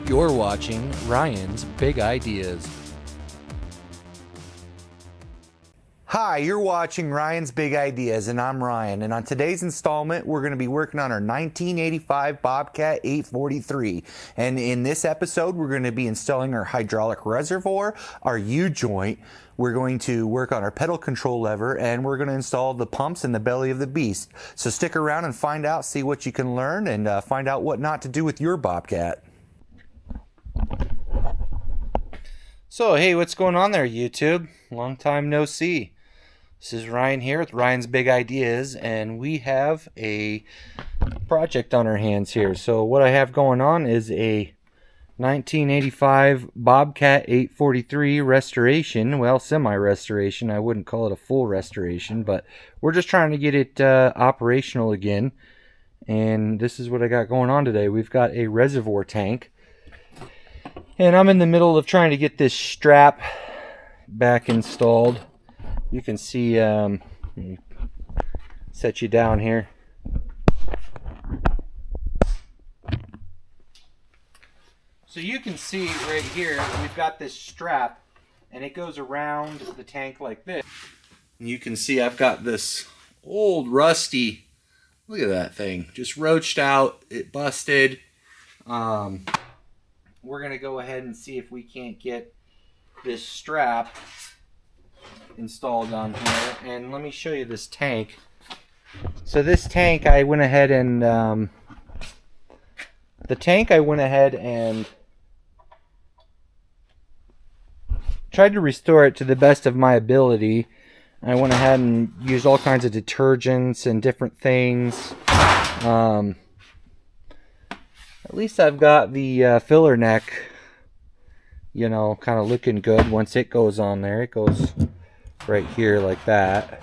You're watching Ryan's Big Ideas. Hi, you're watching Ryan's Big Ideas, and I'm Ryan. And on today's installment, we're going to be working on our 1985 Bobcat 843. And in this episode, we're going to be installing our hydraulic reservoir, our U-joint. We're going to work on our pedal control lever, and we're going to install the pumps in the belly of the beast. So stick around and find out, see what you can learn, and find out what not to do with your Bobcat. So, hey, what's going on there, YouTube? Long time no see. This is Ryan here with Ryan's Big Ideas, and we have a project on our hands here. So what I have going on is a 1985 Bobcat 843 restoration. Well, semi-restoration. I wouldn't call it a full restoration, but we're just trying to get it operational again. And this is what I got going on today. We've got a reservoir tank, and I'm in the middle of trying to get this strap back installed. You can see, let me set you down here. So you can see right here, we've got this strap, and it goes around the tank like this. And you can see I've got this old rusty, look at that thing, just roached out, it busted. We're going to go ahead and see if we can't get this strap installed on here. And let me show you this tank. So this tank, I went ahead and tried to restore it to the best of my ability. I went ahead and used all kinds of detergents and different things. At least I've got the filler neck, you know, kind of looking good. Once it goes on there, it goes right here like that.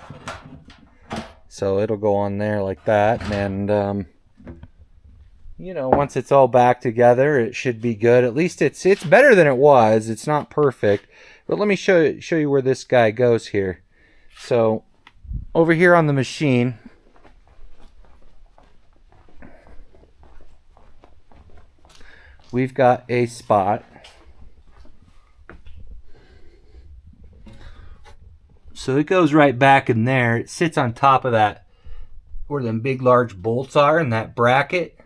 So it'll go on there like that, and you know, once it's all back together, it should be good. At least it's better than it was. It's not perfect, but let me show you where this guy goes here. So over here on the machine, we've got a spot. So it goes right back in there. It sits on top of that, where them big large bolts are in that bracket.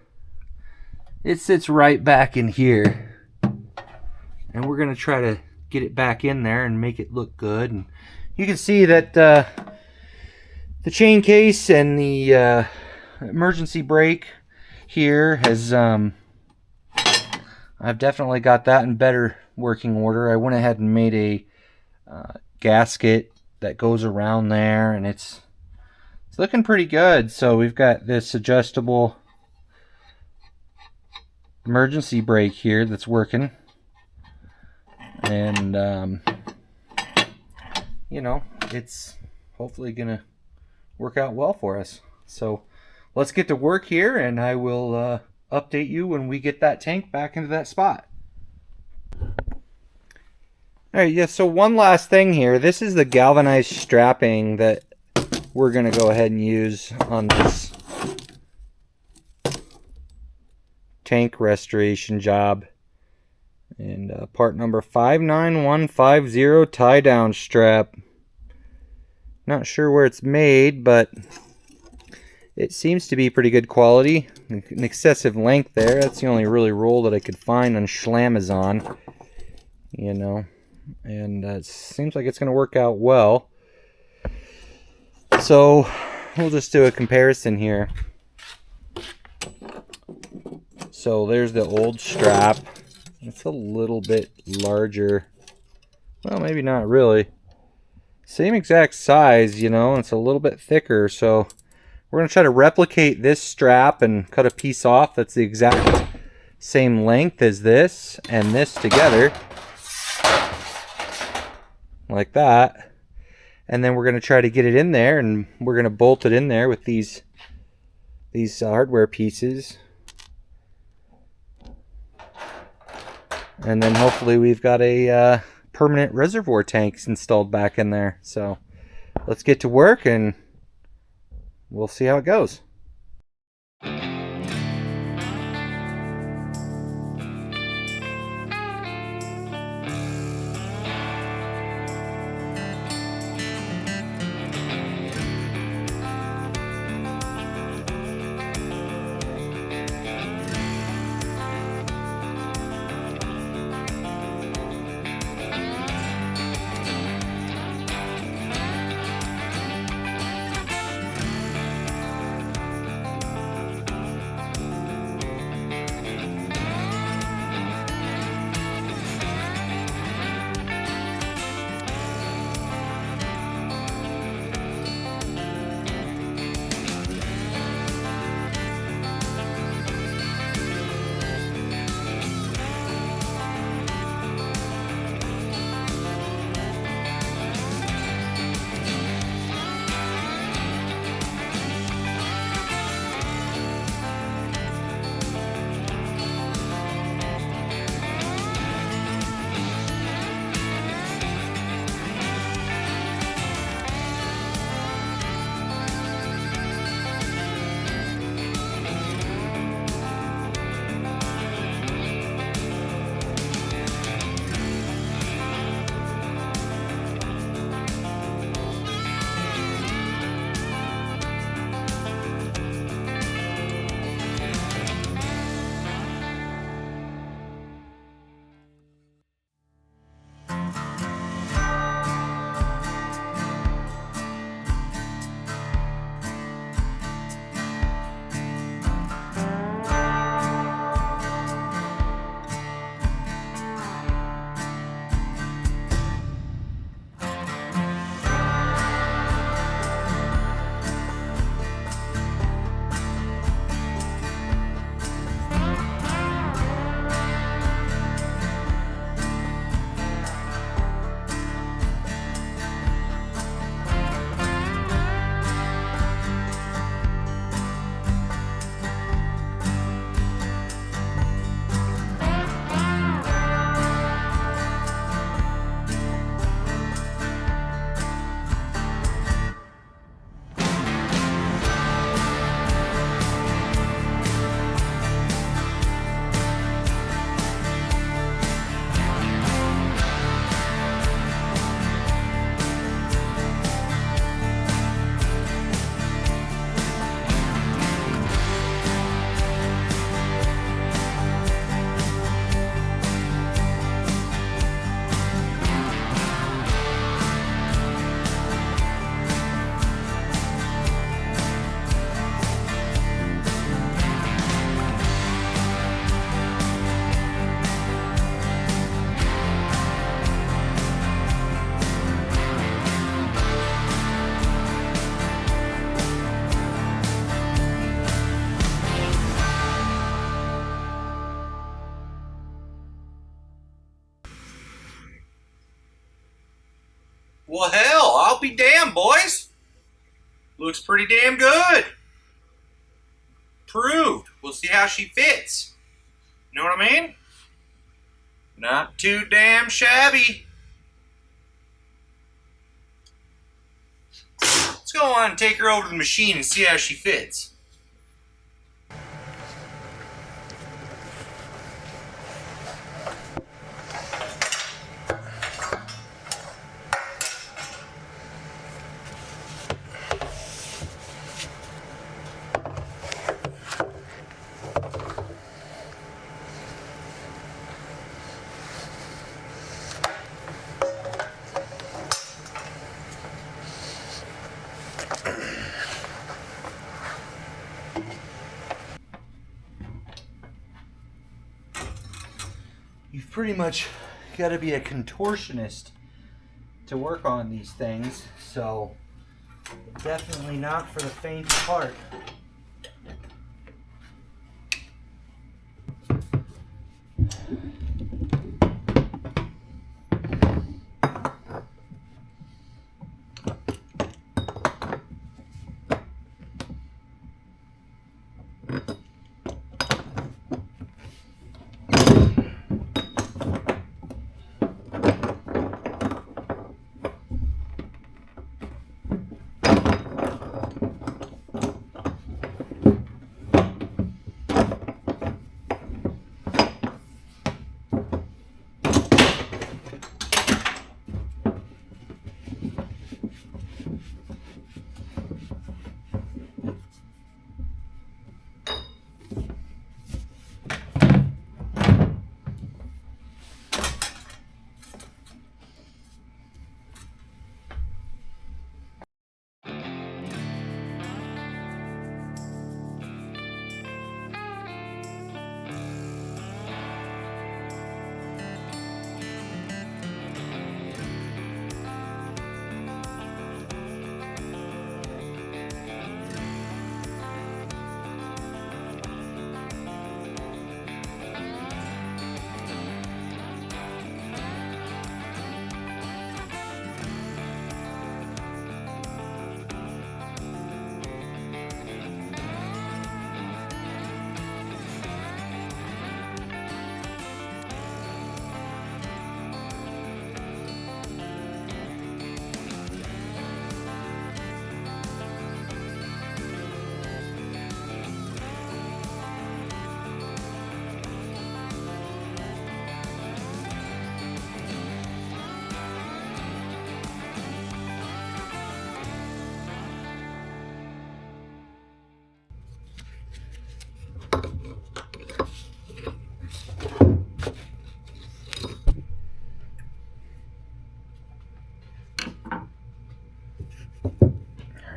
It sits right back in here. And we're going to try to get it back in there and make it look good. And you can see that the chain case and the emergency brake here has... I've definitely got that in better working order. I went ahead and made a gasket that goes around there, and it's looking pretty good. So we've got this adjustable emergency brake here that's working, and you know, it's hopefully gonna work out well for us. So let's get to work here, and I will update you when we get that tank back into that spot. Alright, yeah, so one last thing here. This is the galvanized strapping that we're going to go ahead and use on this tank restoration job. And part number 59150, tie down strap. Not sure where it's made, but it seems to be pretty good quality. An excessive length there. That's the only really roll that I could find on Schlamazon. You know. And it seems like it's going to work out well. So we'll just do a comparison here. So there's the old strap. It's a little bit larger. Well, maybe not really. Same exact size, you know. It's a little bit thicker. So we're going to try to replicate this strap and cut a piece off that's the exact same length as this and this together. Like that. And then we're going to try to get it in there, and we're going to bolt it in there with these hardware pieces. And then hopefully we've got a permanent reservoir tanks installed back in there. So let's get to work, and we'll see how it goes. be damned, boys. Looks pretty damn good. Proved. We'll see how she fits. You know what I mean? Not too damn shabby. Let's go on and take her over to the machine and see how she fits. You've pretty much got to be a contortionist to work on these things, so definitely not for the faint of heart.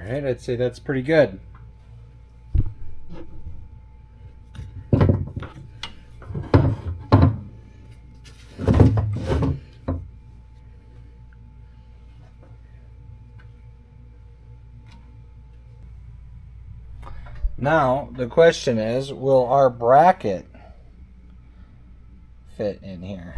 Alright, I'd say that's pretty good. Now, the question is, will our bracket fit in here?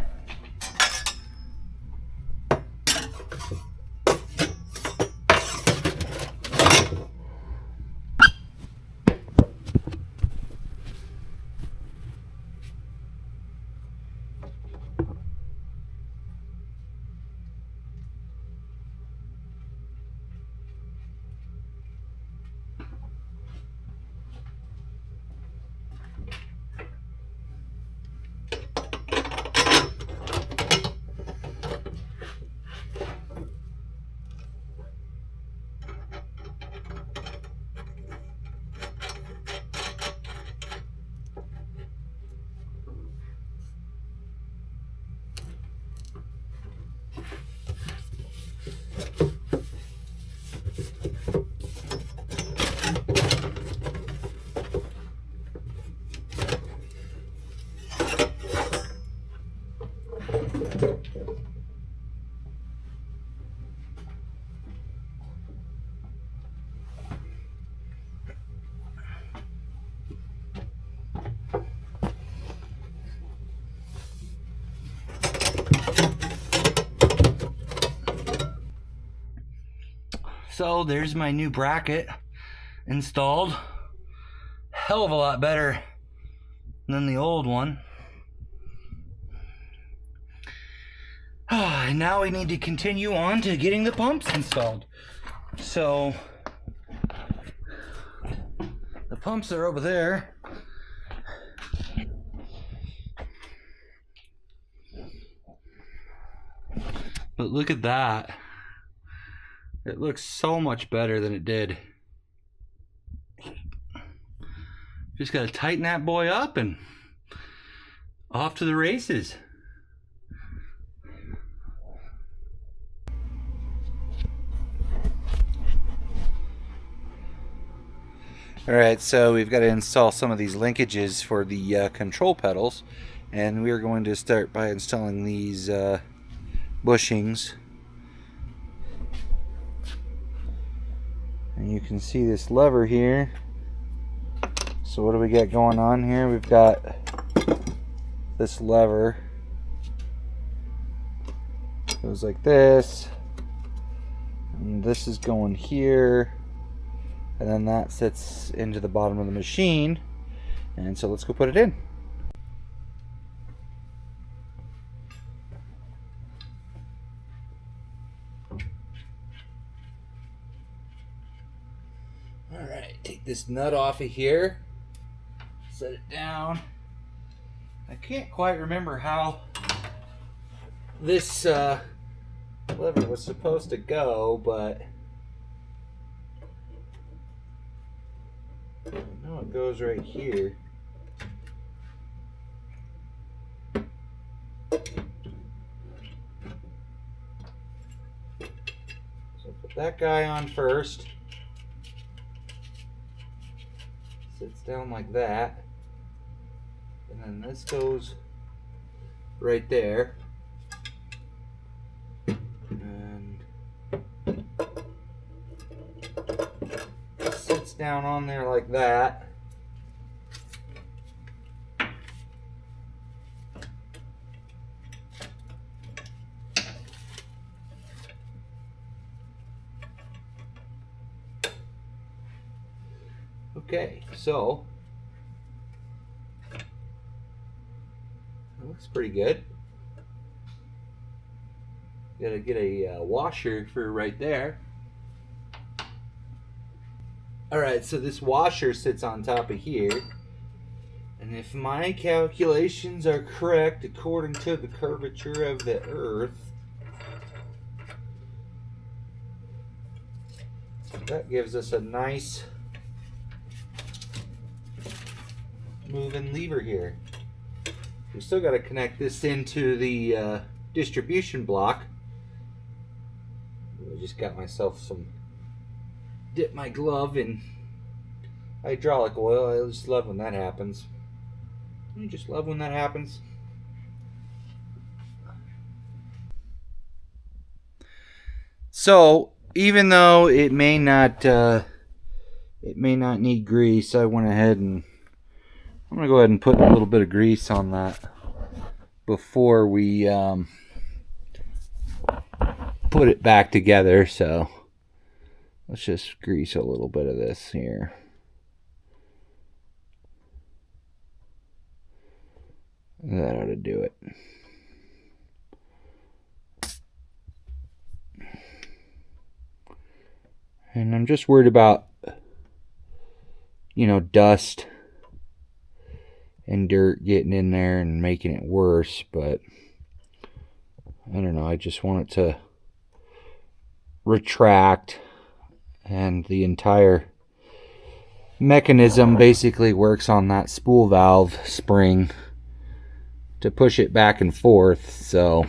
So there's my new bracket installed. Hell of a lot better than the old one. And now we need to continue on to getting the pumps installed. So the pumps are over there. But look at that. It looks so much better than it did. Just gotta tighten that boy up and off to the races. Alright, so we've got to install some of these linkages for the control pedals, and we're going to start by installing these bushings. And you can see this lever here. So what do we got going on here? We've got this lever. Goes like this. And this is going here. And then that sits into the bottom of the machine. And so let's go put it in. Alright, take this nut off of here. Set it down. I can't quite remember how this lever was supposed to go, but I know it goes right here. So put that guy on first. Sits down like that. And then this goes right there. And sits down on there like that. Okay, so that looks pretty good. Gotta get a washer for right there. Alright, so this washer sits on top of here. And if my calculations are correct, according to the curvature of the earth, that gives us a nice moving lever here. We still got to connect this into the distribution block. I just got myself some, dip my glove in hydraulic oil. I just love when that happens. I just love when that happens. So even though it may not need grease, I went ahead and I'm gonna go ahead and put a little bit of grease on that before we put it back together. So let's just grease a little bit of this here. That ought to do it. And I'm just worried about, you know, dust and dirt getting in there and making it worse, but I don't know, I just want it to retract, and the entire mechanism basically works on that spool valve spring to push it back and forth. So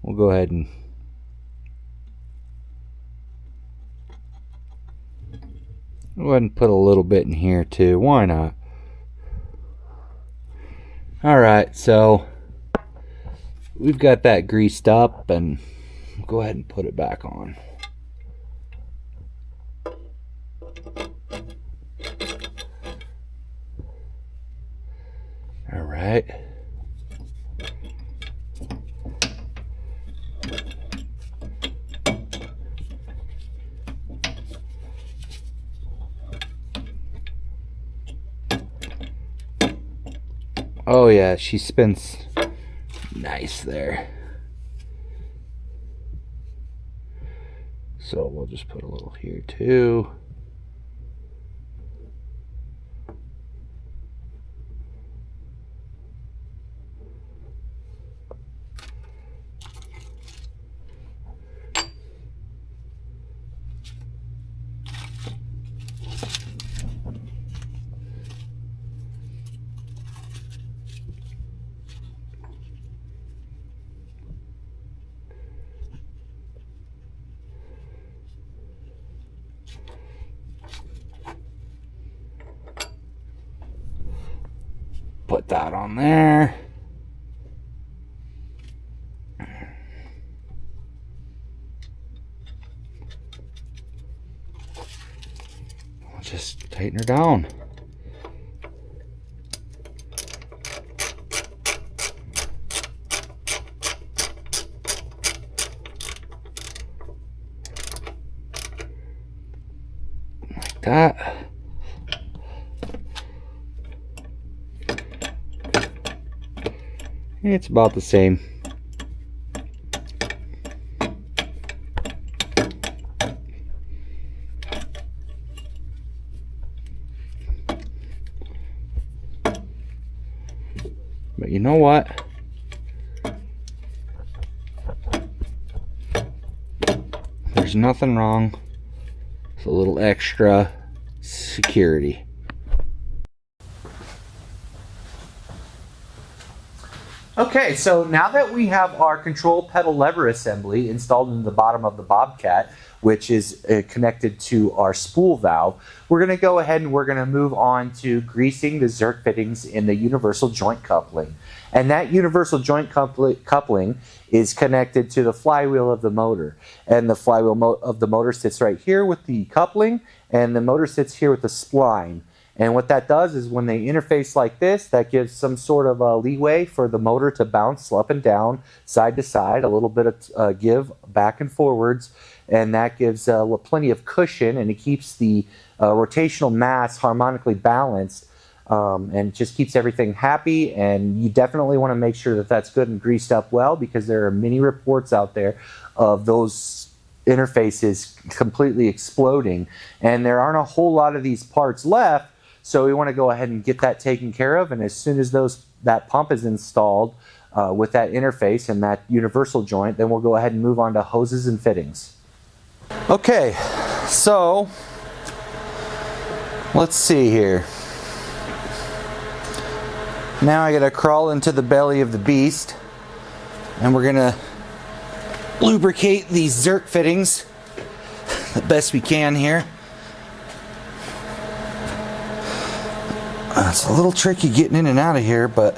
we'll go ahead and put a little bit in here too. Why not? Alright, so we've got that greased up, and we'll go ahead and put it back on. Alright. Oh yeah, she spins nice there. So we'll just put a little here too. Put that on there. I'll just tighten her down. Like that. It's about the same. But you know what? There's nothing wrong with a little extra security. Okay, so now that we have our control pedal lever assembly installed in the bottom of the Bobcat, which is connected to our spool valve, we're going to go ahead and we're going to move on to greasing the Zerk fittings in the universal joint coupling. And that universal joint coupling is connected to the flywheel of the motor. And the flywheel of the motor sits right here with the coupling, and the motor sits here with the spline. And what that does is when they interface like this, that gives some sort of a leeway for the motor to bounce up and down, side to side, a little bit of give back and forwards, and that gives plenty of cushion, and it keeps the rotational mass harmonically balanced, and just keeps everything happy. And you definitely want to make sure that that's good and greased up well, because there are many reports out there of those interfaces completely exploding, and there aren't a whole lot of these parts left. So we want to go ahead and get that taken care of, and as soon as that pump is installed with that interface and that universal joint, then we'll go ahead and move on to hoses and fittings. Okay, so let's see here. Now I gotta crawl into the belly of the beast, and we're gonna lubricate these Zerk fittings the best we can here. It's a little tricky getting in and out of here, but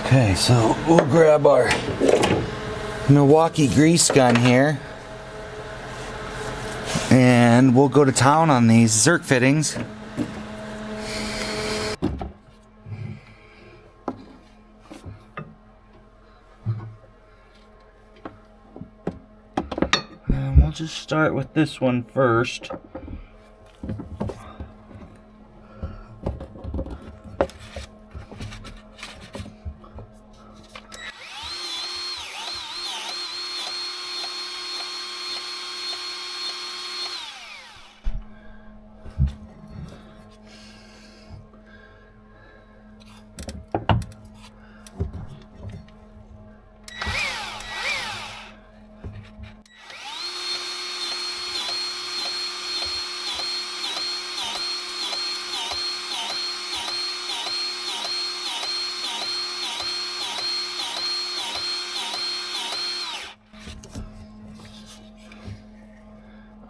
okay, so we'll grab our Milwaukee grease gun here and we'll go to town on these Zerk fittings. And we'll just start with this one first.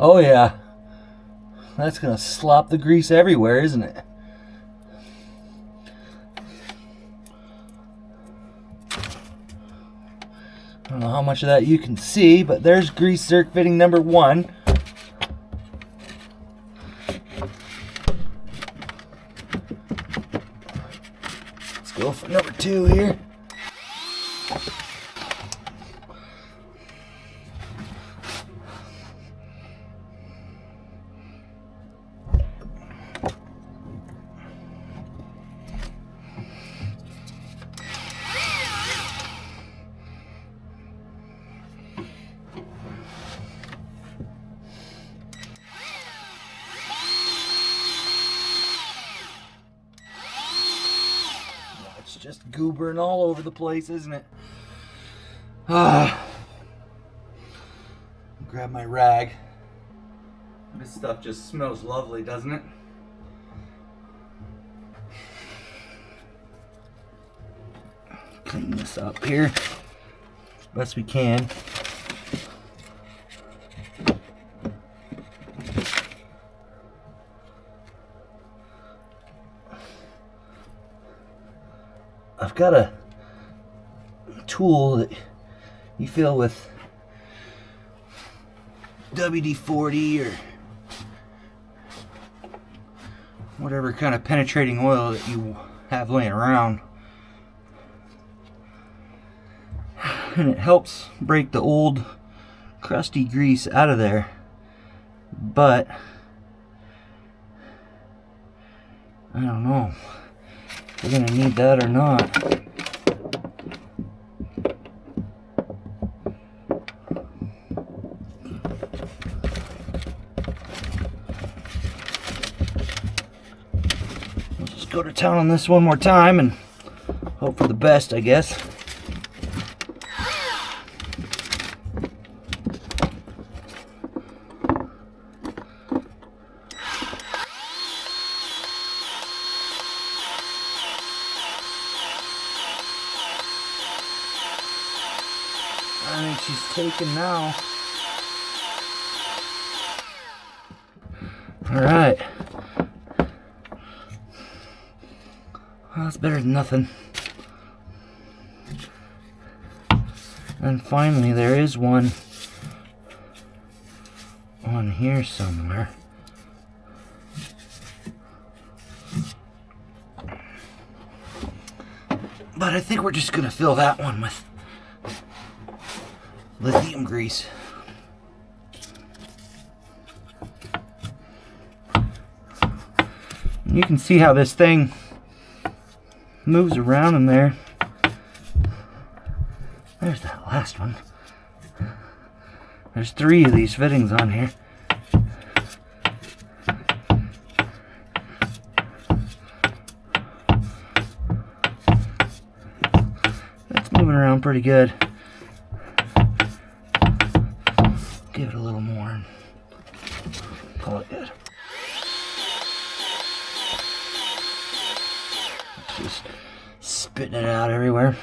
Oh yeah, that's gonna slop the grease everywhere, isn't it? I don't know how much of that you can see, but there's grease Zerk fitting number 1. Let's go for number 2 here. just goobering all over the place, isn't it? Grab my rag. This stuff just smells lovely, doesn't it? Clean this up here as best we can. I've got a tool that you fill with WD-40 or whatever kind of penetrating oil that you have laying around, and it helps break the old crusty grease out of there, but I don't know if we're gonna need that or not. Let's just go to town on this one more time and hope for the best, I guess. I think she's taken now. Alright. Well, that's better than nothing. And finally, there is one on here somewhere. But I think we're just going to fill that one with lithium grease. You can see how this thing moves around in there. There's that last one. There's 3 of these fittings on here. That's moving around pretty good. Give it a little more and call it good. Just spitting it out everywhere.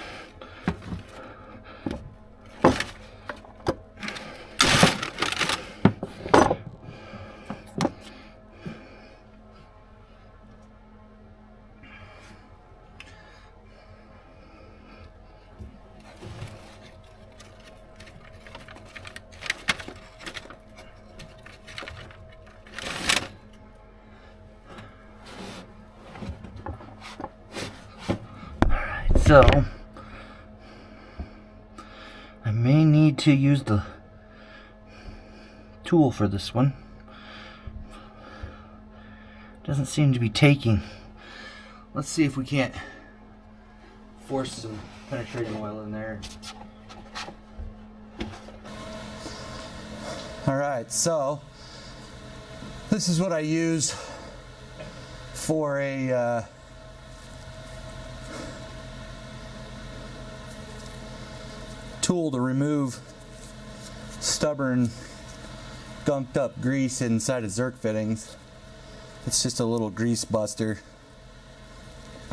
So, I may need to use the tool for this one. Doesn't seem to be taking. Let's see if we can't force some penetrating oil in there. Alright, so this is what I use for a tool to remove stubborn gunked up grease inside of Zerk fittings. It's just a little grease buster,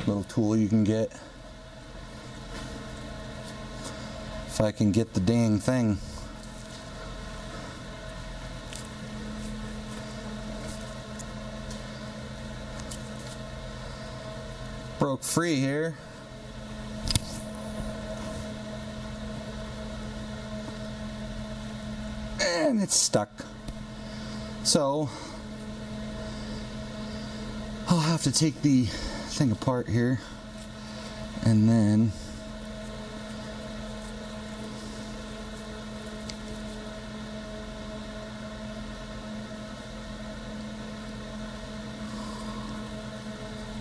little tool you can get. If I can get the dang thing. Broke free here. And it's stuck. So I'll have to take the thing apart here and then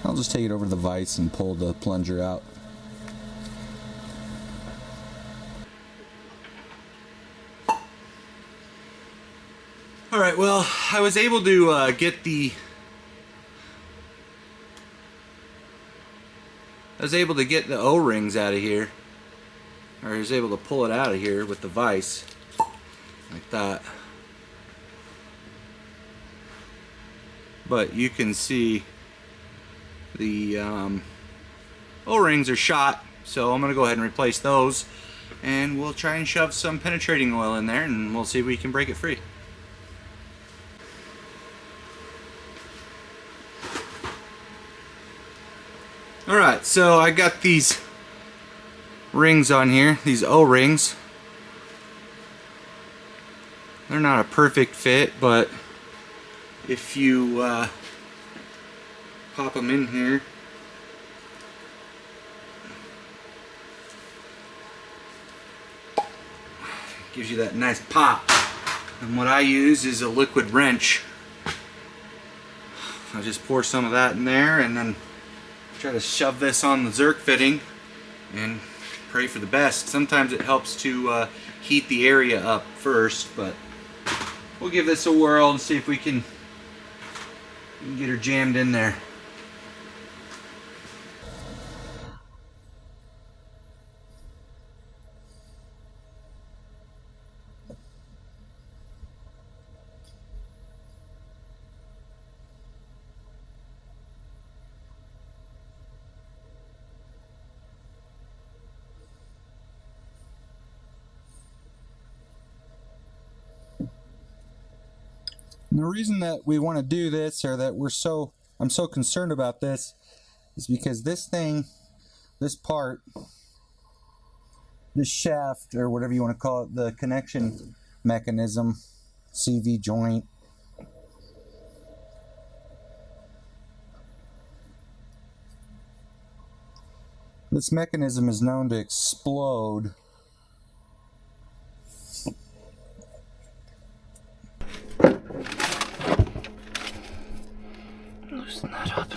I'll just take it over to the vise and pull the plunger out. Alright, well, I was able to get the I was able to get the O-rings out of here, or I was able to pull it out of here with the vise, like that. But you can see the O-rings are shot, so I'm going to go ahead and replace those, and we'll try and shove some penetrating oil in there, and we'll see if we can break it free. Alright, so I got these rings on here, these O-rings. They're not a perfect fit, but if you pop them in here, gives you that nice pop. And what I use is a liquid wrench. I just pour some of that in there and then try to shove this on the Zerk fitting and pray for the best. Sometimes it helps to heat the area up first, but we'll give this a whirl and see if we can get her jammed in there. And the reason that we want to do this, or that I'm so concerned about this, is because this thing, this part, this shaft, or whatever you want to call it, the connection mechanism, CV joint, this mechanism is known to explode Loosen that up.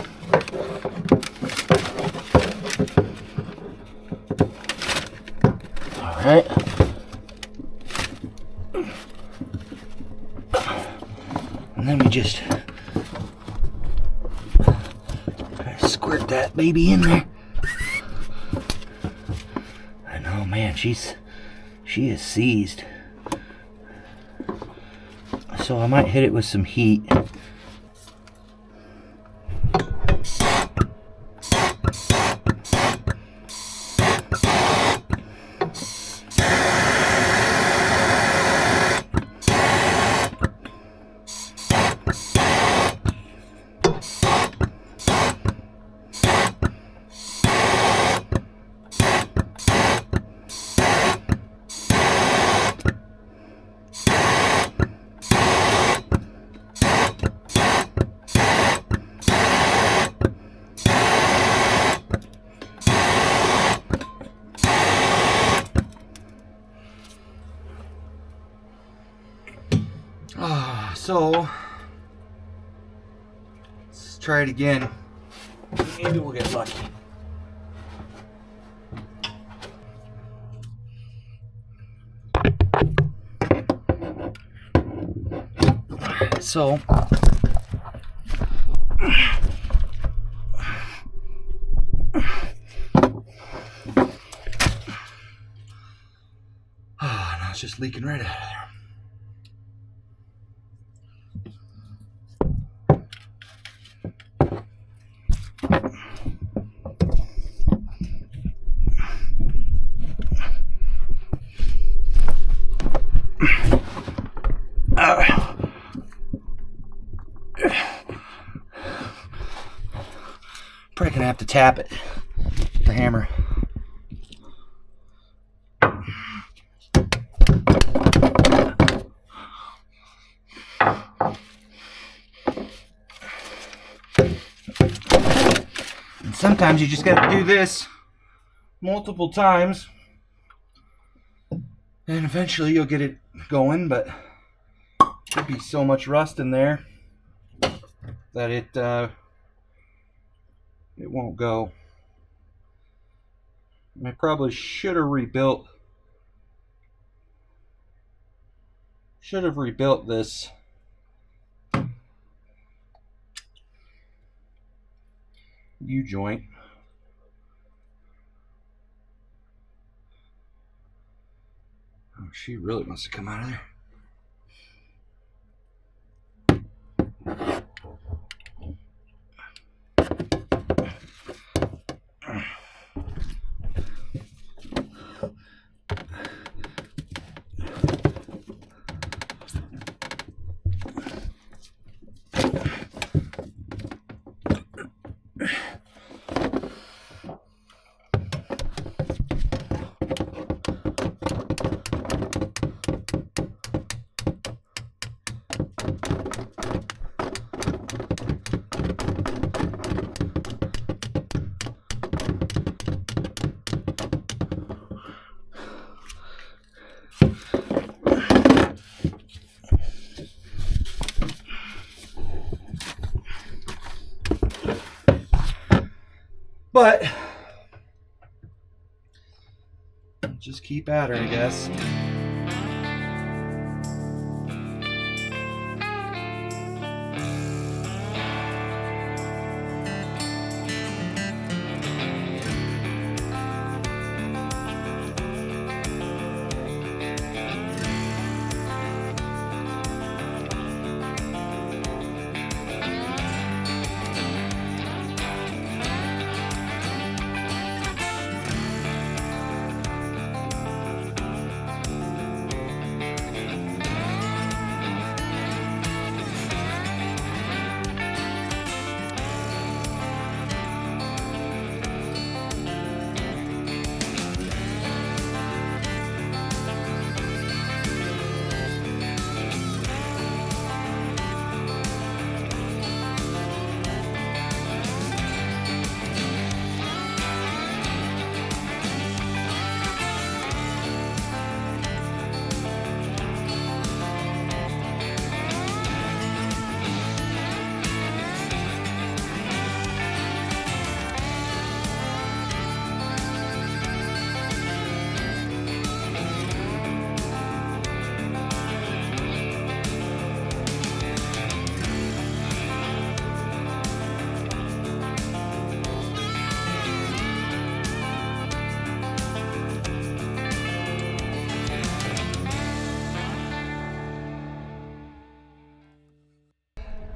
Alright. And then we just squirt that baby in there. I know, man, she is seized. So I might hit it with some heat. So let's try it again. Maybe we'll get lucky. So now it's just leaking right out of there. Probably gonna have to tap it with the hammer. And sometimes you just gotta do this multiple times, and eventually you'll get it going, but there'll be so much rust in there that it won't go. I probably should have rebuilt this U-joint, She really wants to come out of there. But just keep at her, I guess.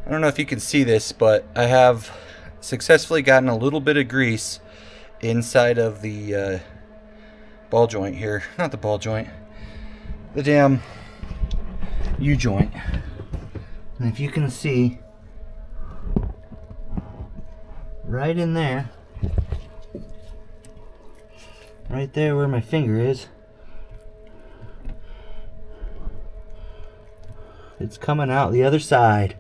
I don't know if you can see this, but I have successfully gotten a little bit of grease inside of the ball joint here. Not the ball joint, the damn U-joint. And if you can see, right in there, right there where my finger is, it's coming out the other side.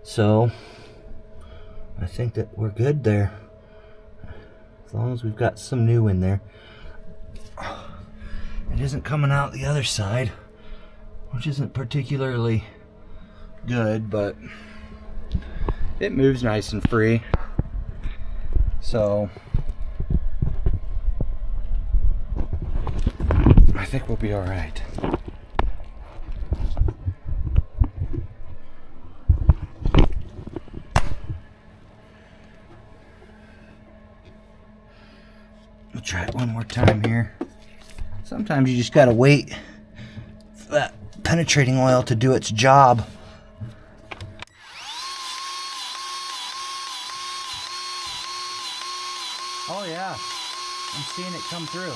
So I think that we're good there, as long as we've got some new in there. It isn't coming out the other side, which isn't particularly good, but it moves nice and free. So I think we'll be all right. We'll try it one more time here. Sometimes you just gotta wait for that penetrating oil to do its job. Oh yeah, I'm seeing it come through.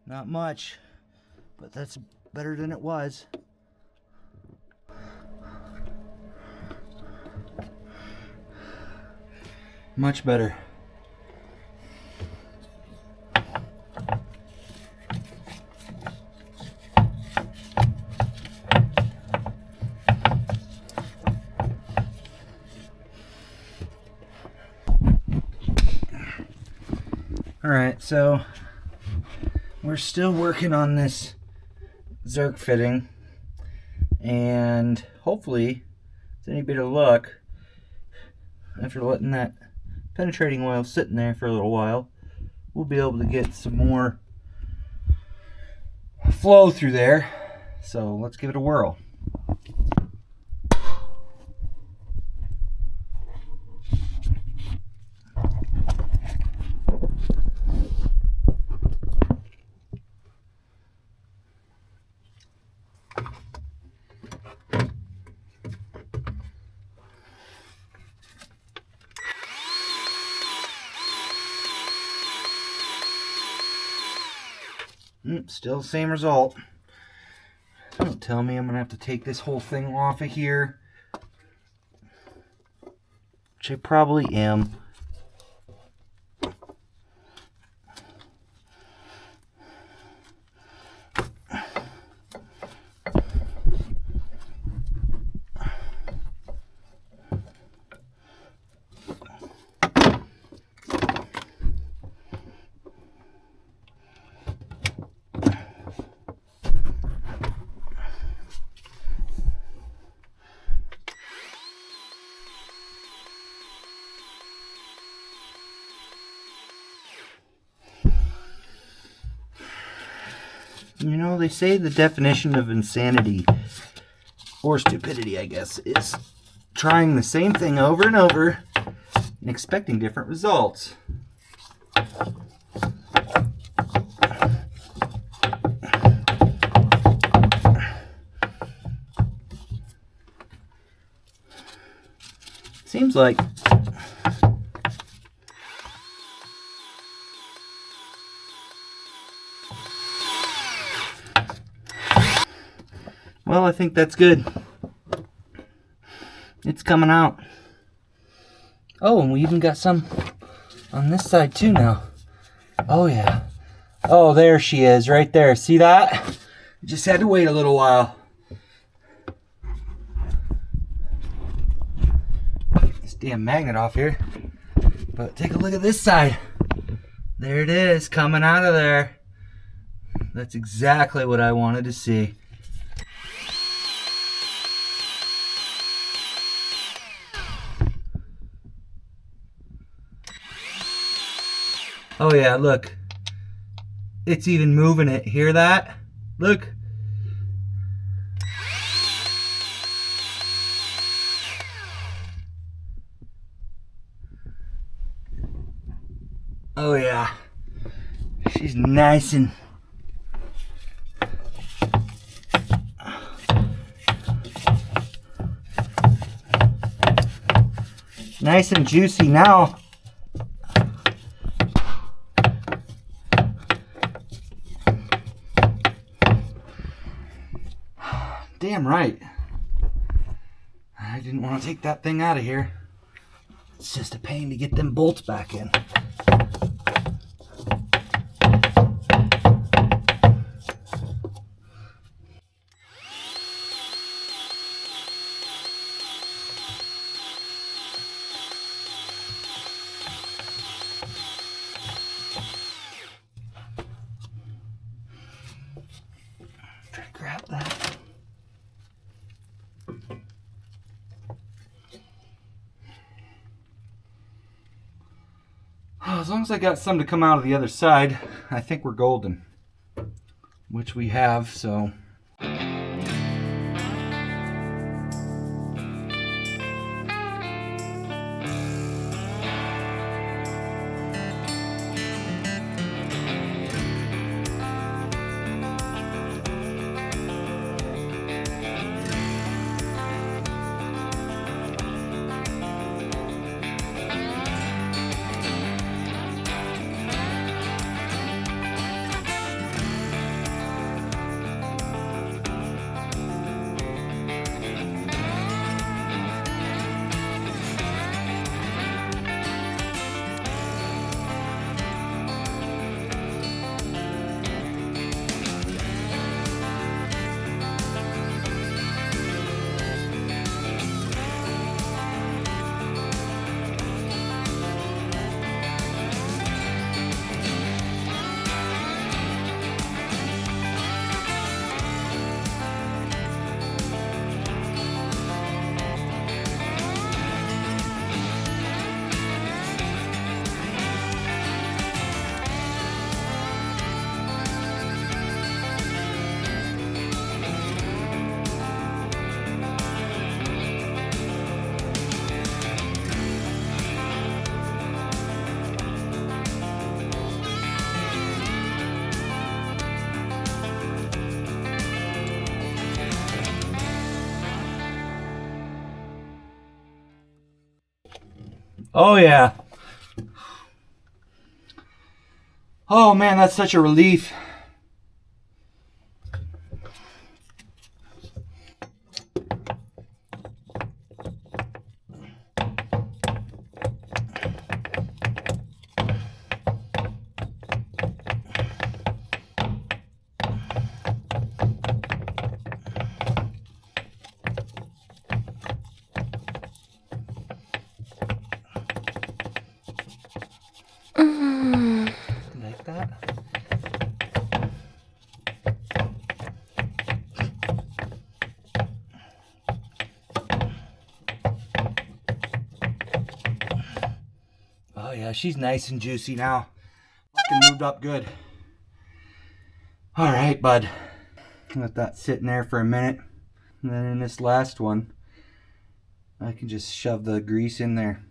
Not much, but that's better than it was. Much better. Alright, so we're still working on this Zerk fitting, and hopefully, with any bit of luck, after letting that penetrating oil sitting there for a little while, we'll be able to get some more flow through there. So let's give it a whirl. Still the same result. Don't tell me I'm gonna have to take this whole thing off of here, which I probably am. You know, they say the definition of insanity, or stupidity, I guess, is trying the same thing over and over and expecting different results. Seems like well, I think that's good. It's coming out. Oh, and we even got some on this side too now. Oh yeah. Oh, there she is, right there. See that? Just had to wait a little while. Get this damn magnet off here. But take a look at this side. There it is, coming out of there. That's exactly what I wanted to see. Oh yeah, look. It's even moving it. Hear that? Look. Oh yeah. She's nice and juicy now. Damn right. I didn't want to take that thing out of here. It's just a pain to get them bolts back in. Try to grab that. As long as I got some to come out of the other side, I think we're golden. Which we have, so. Oh yeah. Oh man, that's such a relief. she's nice and juicy now. Fucking moved up good. All right, bud. Let that sit in there for a minute. And then in this last one, I can just shove the grease in there.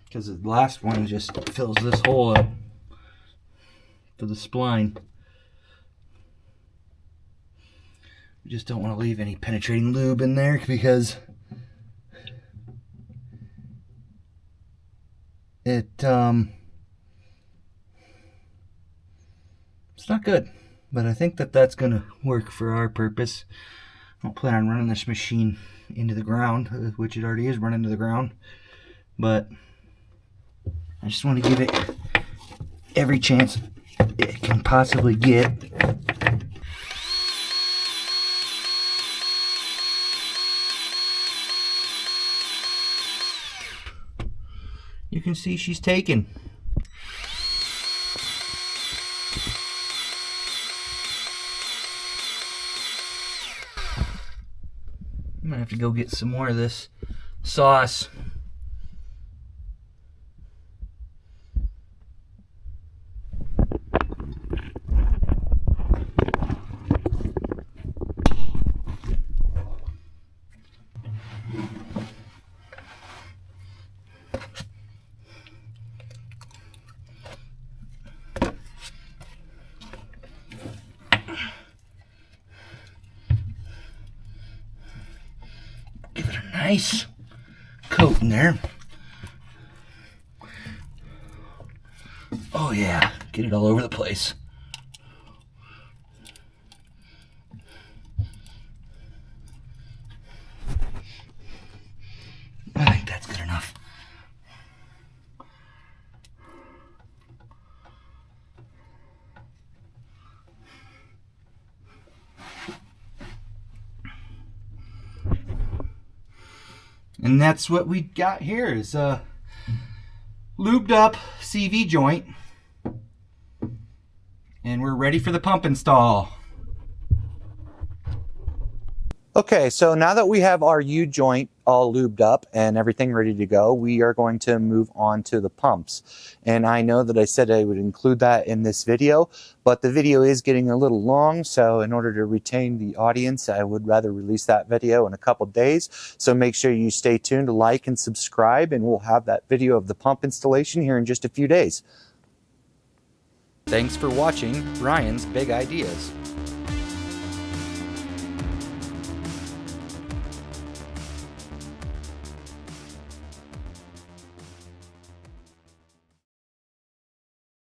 Because the last one just fills this hole up for the spline. We just don't want to leave any penetrating lube in there because it's not good. But I think that that's going to work for our purpose. I don't plan on running this machine into the ground, which it already is running to the ground. But I just want to give it every chance it can possibly get. You can see she's taken. I'm gonna have to go get some more of this sauce. Give it a nice coat in there. Oh yeah, get it all over the place. I think that's good enough. And that's what we got here is a lubed up CV joint. And we're ready for the pump install. Okay, so now that we have our U-joint all lubed up and everything ready to go, we are going to move on to the pumps. And I know that I said I would include that in this video, but the video is getting a little long, so in order to retain the audience, I would rather release that video in a couple days. So make sure you stay tuned to like and subscribe, and we'll have that video of the pump installation here in just a few days. Thanks for watching Ryan's Big Ideas.